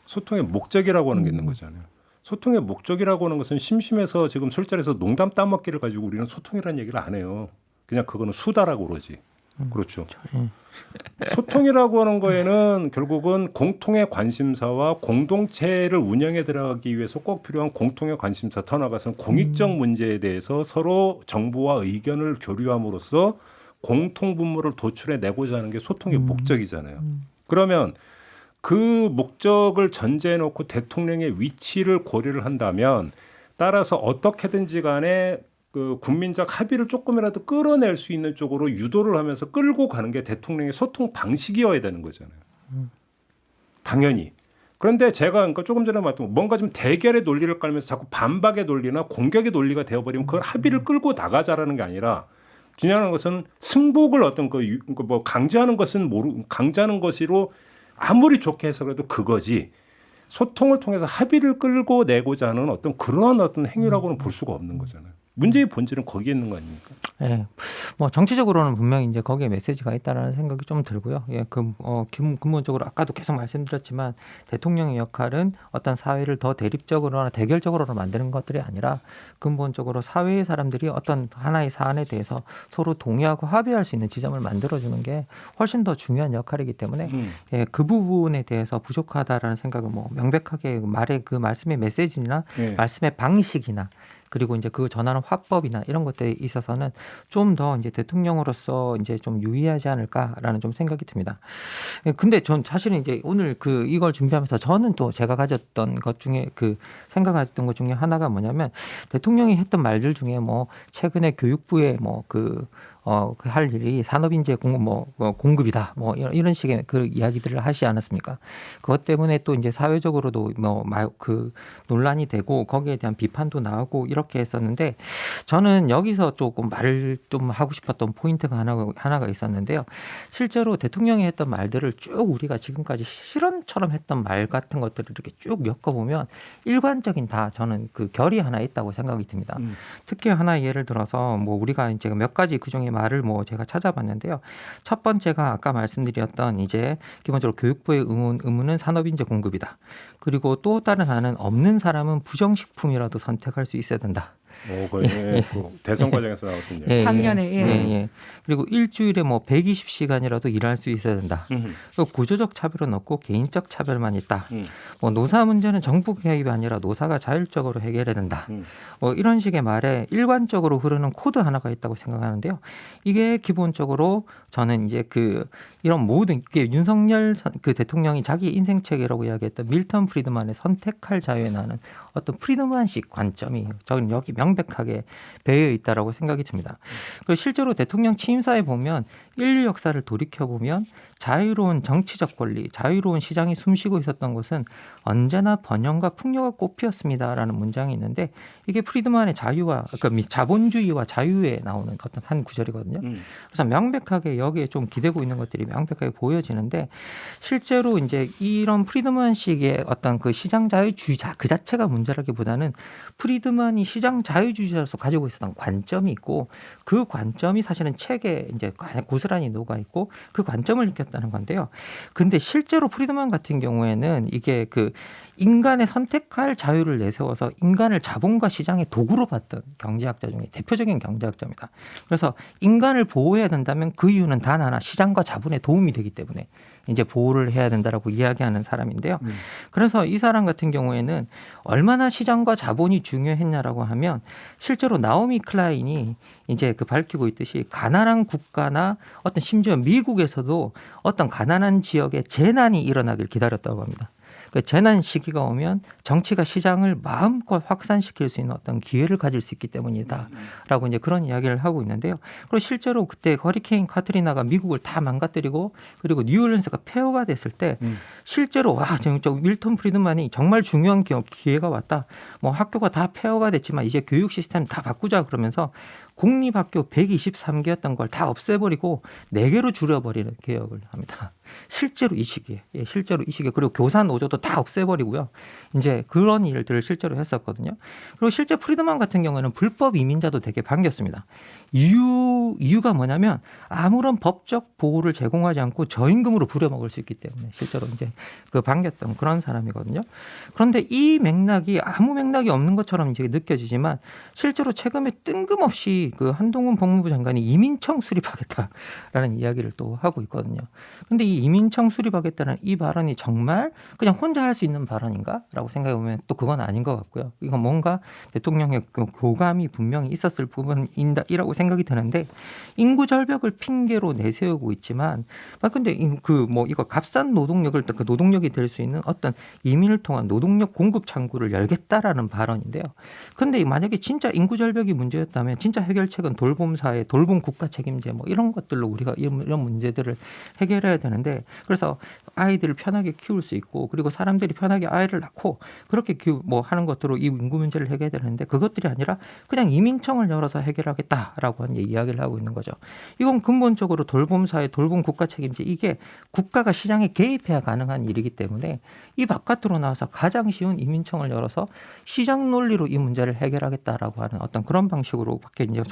소통의 목적이라고 하는 게 있는 거잖아요. 소통의 목적이라고 하는 것은 심심해서 지금 술자리에서 농담 따먹기를 가지고 우리는 소통이라는 얘기를 안 해요. 그냥 그거는 수다라고 그러지. 그렇죠. 소통이라고 하는 거에는 결국은 공통의 관심사와 공동체를 운영해 들어가기 위해서 꼭 필요한 공통의 관심사 더 나아가서는 공익적 문제에 대해서 서로 정보와 의견을 교류함으로써 공통 분모를 도출해 내고자 하는 게 소통의 목적이잖아요. 그러면 그 목적을 전제해 놓고 대통령의 위치를 고려를 한다면 따라서 어떻게든지 간에 그 국민적 합의를 조금이라도 끌어낼 수 있는 쪽으로 유도를 하면서 끌고 가는 게 대통령의 소통 방식이어야 되는 거잖아요. 당연히. 그런데 제가 그러니까 조금 전에 말했던 뭔가 좀 대결의 논리를 깔면서 자꾸 반박의 논리나 공격의 논리가 되어버리면 그걸 합의를 끌고 나가자라는 게 아니라 중요한 것은 승복을 어떤 뭐 강제하는 것은 강제하는 것으로 아무리 좋게 해서라도 그거지 소통을 통해서 합의를 끌고 내고자 하는 어떤 그러한 어떤 행위라고는 볼 수가 없는 거잖아요. 문제의 본질은 거기에 있는 거 아닙니까? 예, 뭐 정치적으로는 분명히 이제 거기에 메시지가 있다라는 생각이 좀 들고요. 예, 근본적으로 아까도 계속 말씀드렸지만 대통령의 역할은 어떤 사회를 더 대립적으로나 대결적으로 만드는 것들이 아니라 근본적으로 사회의 사람들이 어떤 하나의 사안에 대해서 서로 동의하고 합의할 수 있는 지점을 만들어주는 게 훨씬 더 중요한 역할이기 때문에 예, 그 부분에 대해서 부족하다라는 생각은 뭐 명백하게 그 말씀의 메시지나 네. 말씀의 방식이나 그리고 이제 그 전하는 화법이나 이런 것들에 있어서는 좀 더 이제 대통령으로서 이제 좀 유의하지 않을까라는 좀 생각이 듭니다. 예, 근데 전 사실은 이제 오늘 이걸 준비하면서 저는 또 제가 가졌던 것 중에 생각했던 것 중에 하나가 뭐냐면 대통령이 했던 말들 중에 뭐 최근에 교육부에 할 일이 산업인재 공급이다. 뭐 이런 식의 그 이야기들을 하지 않았습니까? 그것 때문에 또 이제 사회적으로도 논란이 되고 거기에 대한 비판도 나오고 이렇게 했었는데 저는 여기서 조금 말을 좀 하고 싶었던 포인트가 하나가 있었는데요. 실제로 대통령이 했던 말들을 쭉 우리가 지금까지 실언처럼 했던 말 같은 것들을 이렇게 쭉 엮어보면 일관적인 다 저는 그 결이 하나 있다고 생각이 듭니다. 특히 하나 예를 들어서 뭐 우리가 이제 몇 가지 그중에 말을 제가 찾아봤는데요. 첫 번째가 아까 말씀드렸던 이제 기본적으로 교육부의 의무는 산업인재 공급이다. 그리고 또 다른 하나는 없는 사람은 부정식품이라도 선택할 수 있어야 된다. 거의 대선 과정에서 나왔던 얘기. 예, 작년에, 예. 예. 그리고 일주일에 120시간이라도 일할 수 있어야 된다. 구조적 차별은 없고 개인적 차별만 있다. 노사 문제는 정부 개입이 아니라 노사가 자율적으로 해결해야 된다. 이런 식의 말에 일관적으로 흐르는 코드 하나가 있다고 생각하는데요. 이게 기본적으로 저는 이제 이런 모든 게 윤석열 대통령이 자기 인생책이라고 이야기했던 밀턴 프리드만의 선택할 자유에 나는 어떤 프리드만식 관점이 저는 여기 명백하게 배어 있다라고 생각이 듭니다. 그리고 실제로 대통령 취임사에 보면 인류 역사를 돌이켜 보면 자유로운 정치적 권리, 자유로운 시장이 숨쉬고 있었던 곳은 언제나 번영과 풍요가 꽃피었습니다라는 문장이 있는데 이게 프리드만의 자본주의와 자유에 나오는 어떤 한 구절이거든요. 그래서 명백하게 여기에 좀 기대고 있는 것들이 명백하게 보여지는데 실제로 이제 이런 프리드만식의 어떤 그 시장 자유주의자 그 자체가 문제라기보다는 프리드만이 시장 자유주의자로서 가지고 있었던 관점이 있고 그 관점이 사실은 책에 이제 고스란히 녹아 있고 그 관점을 느꼈다는 건데요. 근데 실제로 프리드만 같은 경우에는 이게 인간의 선택할 자유를 내세워서 인간을 자본과 시장의 도구로 봤던 경제학자 중에 대표적인 경제학자입니다. 그래서 인간을 보호해야 된다면 그 이유는 단 하나 시장과 자본에 도움이 되기 때문에 이제 보호를 해야 된다라고 이야기하는 사람인데요. 그래서 이 사람 같은 경우에는 얼마나 시장과 자본이 중요했냐라고 하면 실제로 나오미 클라인이 이제 밝히고 있듯이 가난한 국가나 어떤 심지어 미국에서도 어떤 가난한 지역에 재난이 일어나길 기다렸다고 합니다. 그 재난 시기가 오면 정치가 시장을 마음껏 확산시킬 수 있는 어떤 기회를 가질 수 있기 때문이다라고 이제 그런 이야기를 하고 있는데요. 그리고 실제로 그때 허리케인 카트리나가 미국을 다 망가뜨리고 그리고 뉴올리언스가 폐허가 됐을 때 실제로 저 밀턴 프리드만이 정말 중요한 기회가 왔다. 학교가 다 폐허가 됐지만 이제 교육 시스템 다 바꾸자 그러면서 공립학교 123개였던 걸 다 없애버리고 4개로 줄여버리는 개혁을 합니다. 실제로 이 시기에 그리고 교사 노조도 다 없애버리고요. 이제 그런 일들을 실제로 했었거든요. 그리고 실제 프리드만 같은 경우에는 불법 이민자도 되게 반겼습니다. 이유가 뭐냐면 아무런 법적 보호를 제공하지 않고 저임금으로 부려먹을 수 있기 때문에 실제로 이제 반겼던 그런 사람이거든요. 그런데 이 맥락이 아무 맥락이 없는 것처럼 이제 느껴지지만 실제로 최근에 뜬금없이 한동훈 법무부 장관이 이민청 수립하겠다라는 이야기를 또 하고 있거든요. 그런데 이 이민청 수립하겠다는 이 발언이 정말 그냥 혼자 할 수 있는 발언인가라고 생각해 보면 또 그건 아닌 것 같고요. 이건 뭔가 대통령의 교감이 분명히 있었을 부분이라고 생각이 드는데 인구 절벽을 핑계로 내세우고 있지만 근데 이거 값싼 노동력을 노동력이 될 수 있는 어떤 이민을 통한 노동력 공급 창구를 열겠다라는 발언인데요. 그런데 만약에 진짜 인구 절벽이 문제였다면 진짜 해결 해결책은 돌봄 사회, 돌봄 국가 책임제 뭐 이런 것들로 우리가 이런 문제들을 해결해야 되는데 그래서 아이들을 편하게 키울 수 있고 그리고 사람들이 편하게 아이를 낳고 그렇게 뭐 하는 것들로 이 인구 문제를 해결해야 되는데 그것들이 아니라 그냥 이민청을 열어서 해결하겠다라고 하는 이야기를 하고 있는 거죠. 이건 근본적으로 돌봄 사회, 돌봄 국가 책임제 이게 국가가 시장에 개입해야 가능한 일이기 때문에 이 바깥으로 나와서 가장 쉬운 이민청을 열어서 시장 논리로 이 문제를 해결하겠다라고 하는 어떤 그런 방식으로밖에 이제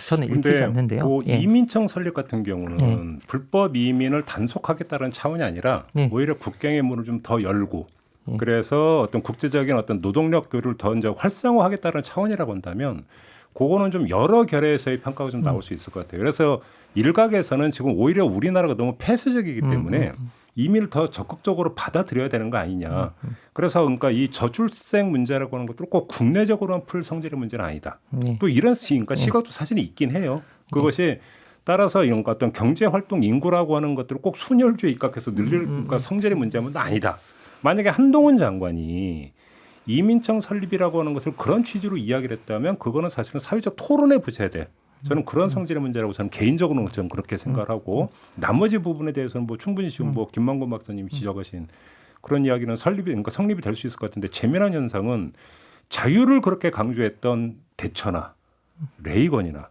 저는 읽히지 않는데요. 뭐 예. 이민청 설립 같은 경우는 불법 이민을 단속하겠다는 차원이 아니라 예. 오히려 국경의 문을 좀 더 열고 예. 그래서 어떤 국제적인 어떤 노동력 교류를 더 이제 활성화하겠다는 차원이라고 한다면 그거는 좀 여러 결에서의 평가가 좀 나올 수 있을 것 같아요. 그래서 일각에서는 지금 오히려 우리나라가 너무 폐쇄적이기 때문에 이민을 더 적극적으로 받아들여야 되는 거 아니냐. 그래서 그러니까 이 저출생 문제라고 하는 것도 꼭 국내적으로만 풀 성질의 문제는 아니다. 예. 또 이런 그러니까 시각도 사실은 있긴 해요. 그것이 따라서 이런 어떤 경제 활동 인구라고 하는 것들을 꼭 순혈주에 입각해서 늘릴 그러니까 성질의 문제는 아니다. 만약에 한동훈 장관이 이민청 설립이라고 하는 것을 그런 취지로 이야기를 했다면 그거는 사실은 사회적 토론의 부재돼. 저는 그런 성질의 문제라고 저는 개인적으로는 저는 그렇게 생각을 하고 나머지 부분에 대해서는 뭐 충분히 지금 뭐 김만곤 박사님이 지적하신 그런 이야기는 그러니까 성립이 될 수 있을 것 같은데 재미난 현상은 자유를 그렇게 강조했던 대처나 레이건이나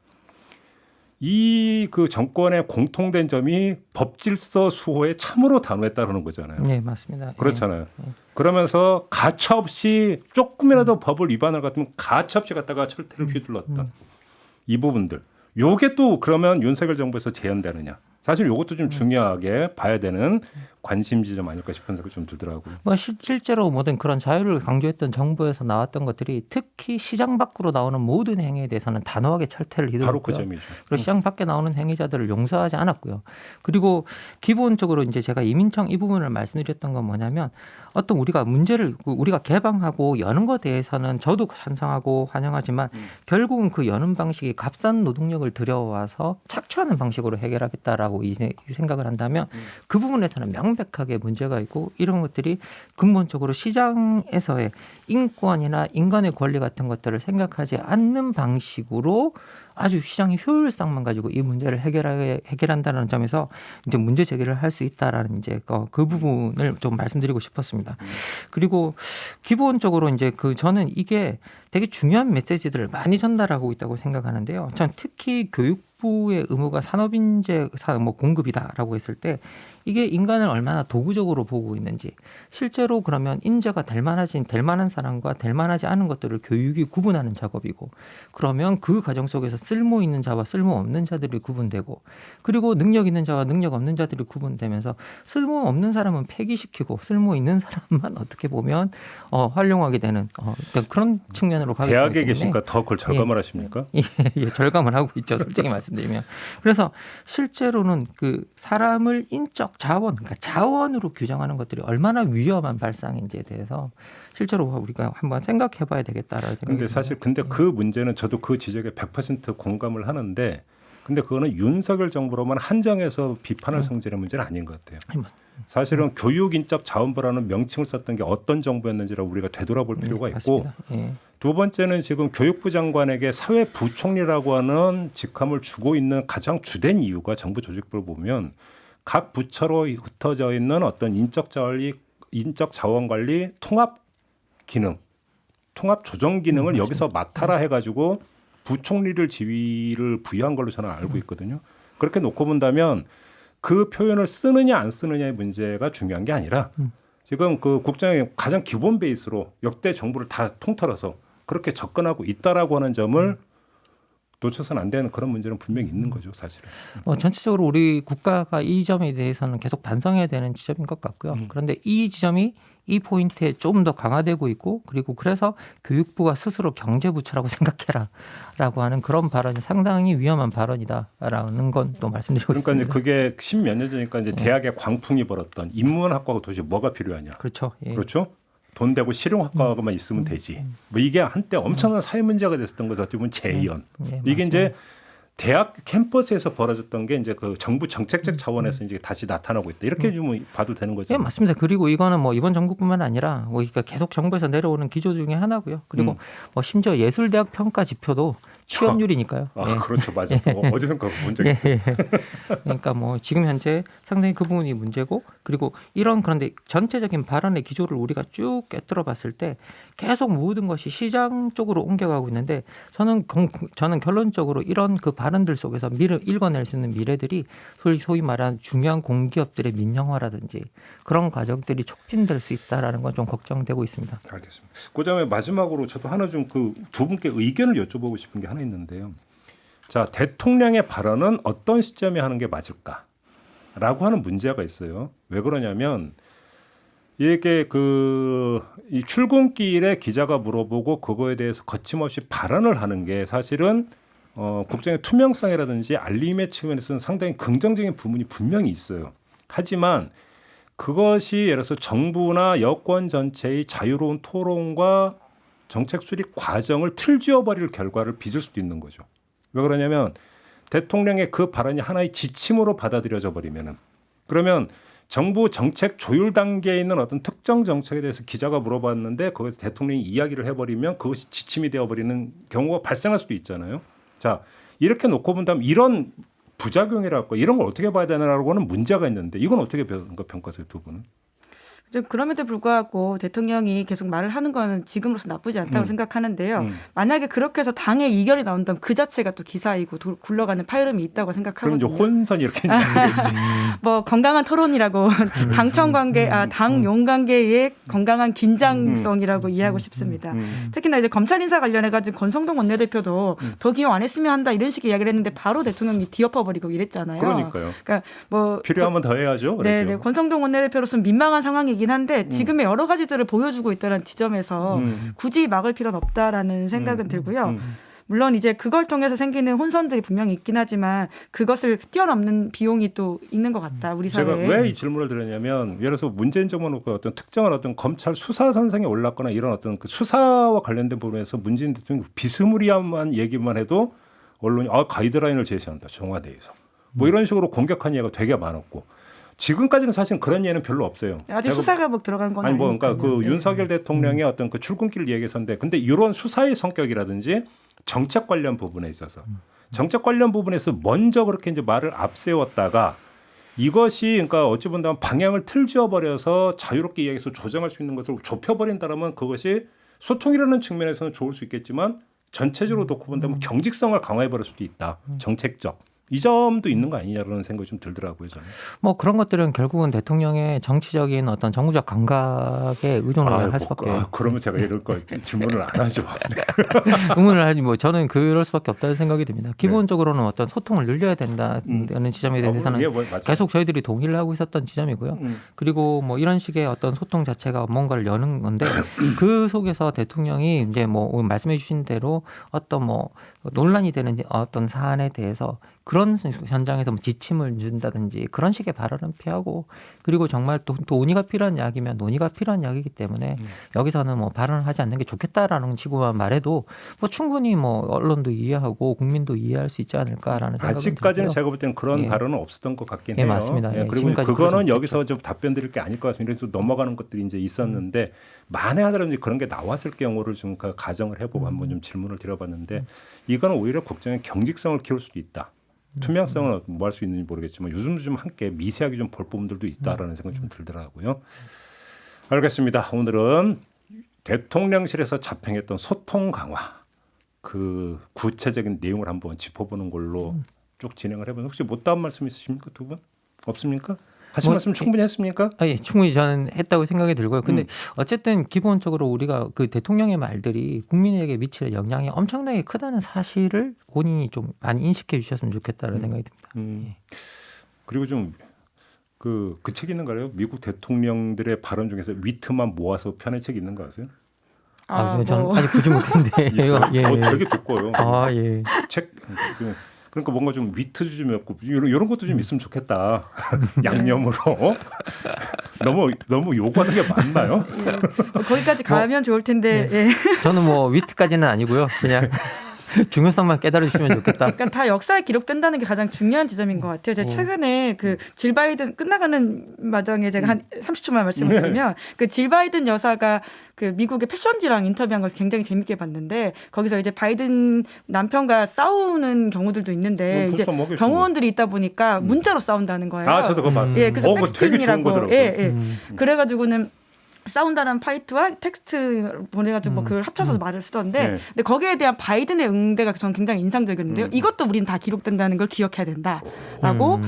이 그 정권의 공통된 점이 법질서 수호에 참으로 단호했다는 거잖아요. 네, 맞습니다. 그렇잖아요. 그러면서 가차없이 조금이라도 법을 위반을 같으면 가차없이 갖다가 철퇴를 휘둘렀다. 이 부분들. 요게 또 그러면 윤석열 정부에서 재현되느냐. 사실 요것도 좀 중요하게 봐야 되는 관심 지점 아닐까 싶은 생각이 좀 들더라고요. 뭐 실제로 모든 그런 자유를 강조했던 정부에서 나왔던 것들이 특히 시장 밖으로 나오는 모든 행위에 대해서는 단호하게 철퇴를 휘둘렀고요. 바로 그 점이죠. 그리고 시장 밖에 나오는 행위자들을 용서하지 않았고요. 그리고 기본적으로 이제 제가 이민청 이 부분을 말씀드렸던 건 뭐냐면 어떤 우리가 문제를 우리가 개방하고 여는 것에 대해서는 저도 찬성하고 환영하지만 결국은 그 여는 방식이 값싼 노동력을 들여와서 착취하는 방식으로 해결하겠다라고 이 생각을 한다면 그 부분에서는 명백하게 문제가 있고 이런 것들이 근본적으로 시장에서의 인권이나 인간의 권리 같은 것들을 생각하지 않는 방식으로 아주 시장의 효율성만 가지고 이 문제를 해결한다는 점에서 이제 문제 제기를 할 수 있다라는 이제 그 부분을 좀 말씀드리고 싶었습니다. 그리고 기본적으로 이제 저는 이게 되게 중요한 메시지들을 많이 전달하고 있다고 생각하는데요. 전 특히 교육부의 의무가 산업인재 공급이다라고 했을 때 이게 인간을 얼마나 도구적으로 보고 있는지 실제로 그러면 인재가 될 만한 사람과 될 만하지 않은 것들을 교육이 구분하는 작업이고 그러면 그 과정 속에서 쓸모 있는 자와 쓸모 없는 자들이 구분되고 그리고 능력 있는 자와 능력 없는 자들이 구분되면서 쓸모 없는 사람은 폐기시키고 쓸모 있는 사람만 어떻게 보면 활용하게 되는 그런 측면으로 가게 되기 대학에 때문에 계시니까 더 그걸 절감을 하십니까? 예, 절감을 하고 있죠. 솔직히 말씀드리면. 그래서 실제로는 그 사람을 인적 자원, 그러니까 자원으로 규정하는 것들이 얼마나 위험한 발상인지에 대해서 실제로 우리가 한번 생각해 봐야 되겠다라는 생각이 근데 사실 그 문제는 저도 그 지적에 100% 공감을 하는데 근데 그거는 윤석열 정부로만 한정해서 비판할 성질의 문제는 아닌 것 같아요. 사실은 교육 인적 자원부라는 명칭을 썼던 게 어떤 정부였는지를 우리가 되돌아볼 필요가 있고 예. 두 번째는 지금 교육부 장관에게 사회부총리라고 하는 직함을 주고 있는 가장 주된 이유가 정부 조직부를 보면 각 부처로 흩어져 있는 어떤 인적 자원 관리 통합 기능, 통합 조정 기능을 여기서 맡아라 해가지고 부총리를 지위를 부여한 걸로 저는 알고 있거든요. 그렇게 놓고 본다면 그 표현을 쓰느냐 안 쓰느냐의 문제가 중요한 게 아니라 지금 그 국장의 가장 기본 베이스로 역대 정부를 다 통틀어서 그렇게 접근하고 있다라고 하는 점을 놓쳐서는 안 되는 그런 문제는 분명히 있는 거죠, 사실은. 전체적으로 우리 국가가 이 점에 대해서는 계속 반성해야 되는 지점인 것 같고요. 그런데 이 지점이 이 포인트에 좀 더 강화되고 있고 그리고 그래서 교육부가 스스로 경제부처라고 생각해라라고 하는 그런 발언이 상당히 위험한 발언이다라는 건 또 말씀드리고 그러니까 이제 싶습니다. 그게 10몇 년 전이니까 이제 대학에 광풍이 불었던 인문학과가 도대체 뭐가 필요하냐. 그렇죠. 예. 그렇죠? 돈 되고 실용학과만 있으면 되지. 뭐 이게 한때 엄청난 사회 문제가 됐었던 것을 어떻게 보면 재현. 예, 이게 이제 대학 캠퍼스에서 벌어졌던 게 이제 그 정부 정책적 차원에서 이제 다시 나타나고 있다. 이렇게 좀 봐도 되는 거죠. 예, 맞습니다. 그리고 이거는 뭐 이번 정부뿐만 아니라 그러니까 계속 정부에서 내려오는 기조 중에 하나고요. 그리고 뭐 심지어 예술대학 평가 지표도 취업률이니까요. 예. 그렇죠, 맞아. 어디선가 본 적 있어요. 그러니까 뭐 지금 현재 상당히 그 부분이 문제고 그리고 그런데 전체적인 발언의 기조를 우리가 쭉 꿰뚫어 봤을 때 계속 모든 것이 시장 쪽으로 옮겨가고 있는데 저는 결론적으로 이런 그 발언들 속에서 읽어낼 수 있는 미래들이 소위 말하는 중요한 공기업들의 민영화라든지 그런 과정들이 촉진될 수 있다라는 건 좀 걱정되고 있습니다. 알겠습니다. 그다음에 마지막으로 저도 하나 좀 그 두 분께 의견을 여쭤보고 싶은 게 하나 있는데요. 자, 대통령의 발언은 어떤 시점에 하는 게 맞을까라고 하는 문제가 있어요. 왜 그러냐면 이게 이 출근길에 기자가 물어보고 그거에 대해서 거침없이 발언을 하는 게 사실은 국정의 투명성이라든지 알림의 측면에서는 상당히 긍정적인 부분이 분명히 있어요. 하지만 그것이 예를 들어서 정부나 여권 전체의 자유로운 토론과 정책 수립 과정을 틀지어버릴 결과를 빚을 수도 있는 거죠. 왜 그러냐면 대통령의 그 발언이 하나의 지침으로 받아들여져 버리면은 그러면 정부 정책 조율 단계에 있는 어떤 특정 정책에 대해서 기자가 물어봤는데 거기서 대통령이 이야기를 해버리면 그것이 지침이 되어버리는 경우가 발생할 수도 있잖아요. 자, 이렇게 놓고 본다면 이런 부작용이랄까 이런 걸 어떻게 봐야 되나라고 하는 문제가 있는데 이건 어떻게 평가하세요, 두 분은? 그럼에도 불구하고 대통령이 계속 말을 하는 거는 지금으로서 나쁘지 않다고 생각하는데요. 만약에 그렇게 해서 당의 이견이 나온다면 그 자체가 또 기사이고 굴러가는 파열음이 있다고 생각하거든요. 그럼 이제 혼선이 이렇게 있는 거겠지. 뭐 건강한 토론이라고 당청 관계, 당용 관계의 건강한 긴장성이라고 이해하고 싶습니다. 특히나 이제 검찰 인사 관련해 가지고 권성동 원내대표도 더 기용 안 했으면 한다 이런 식의 이야기를 했는데 바로 대통령이 뒤엎어버리고 이랬잖아요. 그러니까요. 그러니까 뭐 필요하면 더 해야죠. 네, 권성동 원내대표로서는 민망한 상황이긴 한데 지금의 여러 가지들을 보여주고 있다는 지점에서 굳이 막을 필요는 없다라는 생각은 들고요. 물론 이제 그걸 통해서 생기는 혼선들이 분명히 있긴 하지만 그것을 뛰어넘는 비용이 또 있는 것 같다. 우리 사회에. 제가 왜 이 질문을 드렸냐면 예를 들어서 문재인 정부는 놓고 어떤 특정한 어떤 검찰 수사 선상에 올랐거나 이런 어떤 그 수사와 관련된 부분에서 문재인 대통령 비스무리한 얘기만 해도 언론이 가이드라인을 제시한다. 청와대에서. 뭐 이런 식으로 공격한 예가 되게 많았고 지금까지는 사실 그런 예는 별로 없어요. 아직 수사가 뭐 들어간 건 아니니까요. 그러니까 그 윤석열 대통령의 어떤 그 출근길 얘기했었는데 근데 이런 수사의 성격이라든지 정책 관련 부분에 있어서 정책 관련 부분에서 먼저 그렇게 이제 말을 앞세웠다가 이것이 그러니까 어찌 본다면 방향을 틀지어 버려서 자유롭게 이야기해서 조정할 수 있는 것을 좁혀버린다면 그것이 소통이라는 측면에서는 좋을 수 있겠지만 전체적으로 놓고 본다면 경직성을 강화해 버릴 수도 있다. 정책적. 이 점도 있는 거 아니냐라는 생각이 좀 들더라고요, 저는. 뭐 그런 것들은 결국은 대통령의 정치적인 어떤 정무적 감각에 의존을 할 수밖에. 그러면 제가 이럴 거 질문을 안 하죠. 의문을 하지 뭐 저는 그럴 수밖에 없다는 생각이 듭니다. 기본적으로는 어떤 소통을 늘려야 된다는 지점에 대해서는 계속 저희들이 동의를 하고 있었던 지점이고요. 그리고 뭐 이런 식의 어떤 소통 자체가 뭔가를 여는 건데 그 속에서 대통령이 이제 뭐 말씀해 주신 대로 어떤 뭐 논란이 되는 어떤 사안에 대해서 그런 현장에서 뭐 지침을 준다든지 그런 식의 발언은 피하고 그리고 정말 또 논의가 필요한 이야기면 논의가 필요한 이야기이기 때문에 여기서는 뭐 발언을 하지 않는 게 좋겠다라는 식으로만 말해도 뭐 충분히 뭐 언론도 이해하고 국민도 이해할 수 있지 않을까라는 생각이 아직까지는 들고요. 제가 볼 때는 그런 발언은 없었던 것 같긴 해요. 맞습니다. 그리고 그거는 여기서 좀 답변 드릴 게 아닐 것 같습니다. 그래서 넘어가는 것들이 이제 있었는데 만에 하나라도 그런 게 나왔을 경우를 좀 가정을 해보고 한번 좀 질문을 드려봤는데 이거는 오히려 국정의 경직성을 키울 수도 있다. 투명성은 뭐 할 수 있는지 모르겠지만 요즘도 좀 함께 미세하게 좀 볼 부분들도 있다라는 생각이 좀 들더라고요. 알겠습니다. 오늘은 대통령실에서 자평했던 소통 강화 그 구체적인 내용을 한번 짚어보는 걸로 쭉 진행을 해보는 혹시 못다한 말씀 있으십니까 두 분? 없습니까? 하신 말씀 충분히 했습니까? 예, 충분히 저는 했다고 생각이 들고요. 근데 어쨌든 기본적으로 우리가 그 대통령의 말들이 국민에게 미치는 영향이 엄청나게 크다는 사실을 본인이 좀 많이 인식해 주셨으면 좋겠다는 생각이 듭니다. 예. 그리고 좀 그 책 있는가요? 미국 대통령들의 발언 중에서 위트만 모아서 펴낸 책 있는 거 아세요? 저는 아직 보지 못했는데. 예. 되게 두꺼워요. 예. 책 그러니까 뭔가 좀 위트 좀 있고 이런 것도 좀 있으면 좋겠다. 양념으로. 너무 요구하는 게 맞나요? 거기까지 가면 좋을 텐데. 예. 저는 뭐 위트까지는 아니고요. 그냥 중요성만 깨달아 주시면 좋겠다. 그러니까 다 역사에 기록된다는 게 가장 중요한 지점인 것 같아요. 제가 최근에 그 질 바이든 끝나가는 마당에 제가 한 30초만 말씀을 드리면 그 질 바이든 여사가 그 미국의 패션지랑 인터뷰한 걸 굉장히 재밌게 봤는데 거기서 이제 바이든 남편과 싸우는 경우들도 있는데 이제 경호원들이 있다 보니까 문자로 싸운다는 거예요. 아, 저도 그거 봤어요. 예, 그래서 그거 되게 좋은 거더라고요. 예, 예. 그래가지고는 싸운다는 파이트와 텍스트 보내가지고 뭐 그걸 합쳐서 말을 쓰던데 네. 근데 거기에 대한 바이든의 응대가 저는 굉장히 인상적이었는데요. 이것도 우리는 다 기록된다는 걸 기억해야 된다라고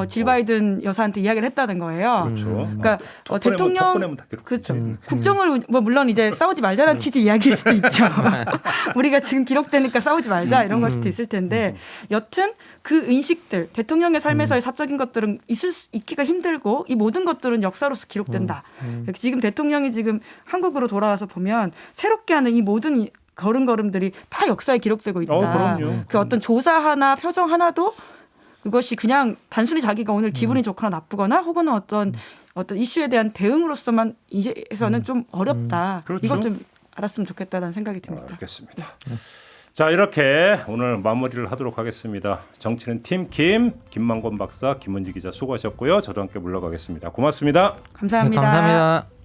질 바이든 여사한테 이야기를 했다는 거예요. 그렇죠. 그러니까 대통령 대통령 그렇죠. 국정을 뭐 물론 이제 싸우지 말자는 취지 이야기일 수도 있죠. 우리가 지금 기록되니까 싸우지 말자 이런 걸 수도 있을 텐데 여튼 그 인식들 대통령의 삶에서의 사적인 것들은 있기가 힘들고 이 모든 것들은 역사로서 기록된다. 지금 대통령이 지금 한국으로 돌아와서 보면 새롭게 하는 이 모든 걸음걸음들이 다 역사에 기록되고 있다. 그럼요. 그 어떤 조사 하나 표정 하나도 그것이 그냥 단순히 자기가 오늘 기분이 좋거나 나쁘거나 혹은 어떤 이슈에 대한 대응으로서만 이제서는 좀 어렵다. 그렇죠. 이걸 좀 알았으면 좋겠다는 생각이 듭니다. 알겠습니다. 자, 이렇게 오늘 마무리를 하도록 하겠습니다. 정치는 팀 김만권 박사, 김은지 기자 수고하셨고요. 저도 함께 물러가겠습니다. 고맙습니다. 감사합니다. 감사합니다.